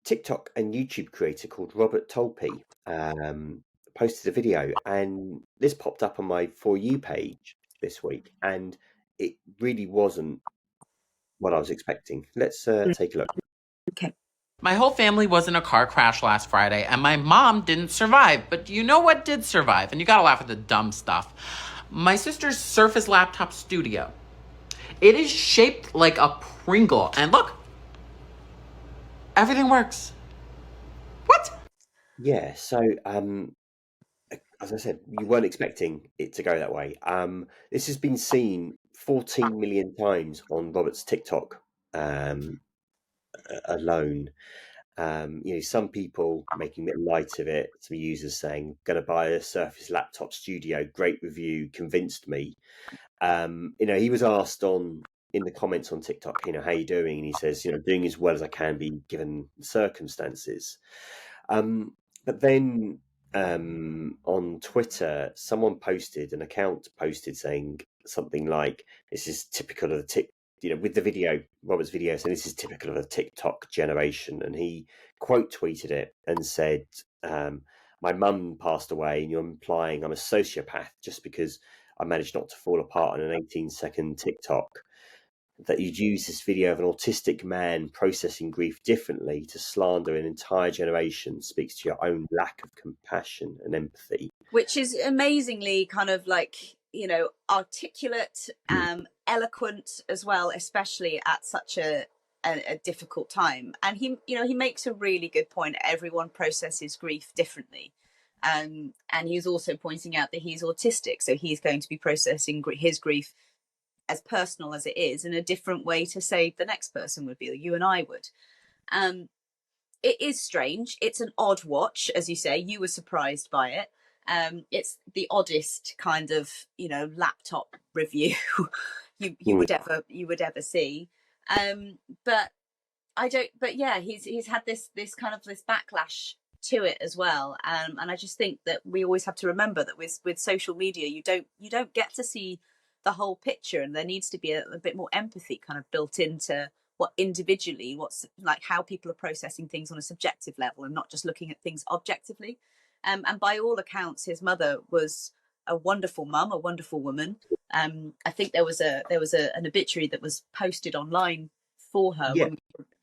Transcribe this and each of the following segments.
TikTok and YouTube creator called Robert Tolppi posted a video, and this popped up on my For You page this week, and it really wasn't what I was expecting. Let's take a look. Okay. My whole family was in a car crash last Friday, and my mom didn't survive. But do you know what did survive? And you gotta laugh at the dumb stuff. My sister's Surface Laptop Studio. It is shaped like a Pringle, and look, everything works. What? Yeah, so as I said, you weren't expecting it to go that way. This has been seen 14 million times on Robert's TikTok um, alone. Some people making a bit light of it, some users saying, "Going to buy a Surface Laptop Studio, great review, convinced me." He was asked in the comments on TikTok, how you doing? And he says, doing as well as I can be given the circumstances. But then on Twitter, an account posted saying something like, "This is typical of the with the video, Robert's video, saying this is typical of the TikTok generation." And he quote tweeted it and said, "My mum passed away, and you're implying I'm a sociopath just because I managed not to fall apart on an 18-second TikTok. That you'd use this video of an autistic man processing grief differently to slander an entire generation speaks to your own lack of compassion and empathy." Which is amazingly kind of like, articulate, eloquent as well, especially at such a difficult time. And he makes a really good point. Everyone processes grief differently. And he's also pointing out that he's autistic, so he's going to be processing his grief, as personal as it is, in a different way to say the next person would be, or you and I would. It is strange. It's an odd watch, as you say. You were surprised by it. It's the oddest kind of laptop review you would ever see. But I don't. But yeah, he's had this kind of this backlash to it as well. And I just think that we always have to remember that with social media, you don't get to see the whole picture, and there needs to be a bit more empathy kind of built into what's like how people are processing things on a subjective level and not just looking at things objectively. And by all accounts, his mother was a wonderful mum, a wonderful woman. I think there was an obituary that was posted online for her, Yeah.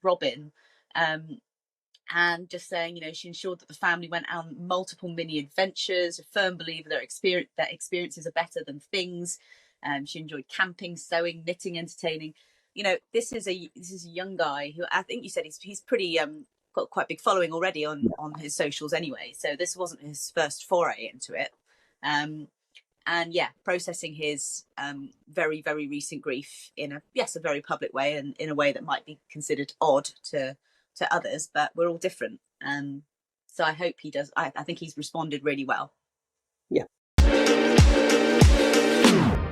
Robin, and just saying, she ensured that the family went on multiple mini adventures, a firm believer that experiences are better than things. She enjoyed camping, sewing, knitting, entertaining. This is a young guy who, I think you said he's pretty got quite a big following already on his socials anyway. So this wasn't his first foray into it. And yeah, processing his very, very recent grief in a very public way, and in a way that might be considered odd to others, but we're all different. So I hope he does. I think he's responded really well. Yeah.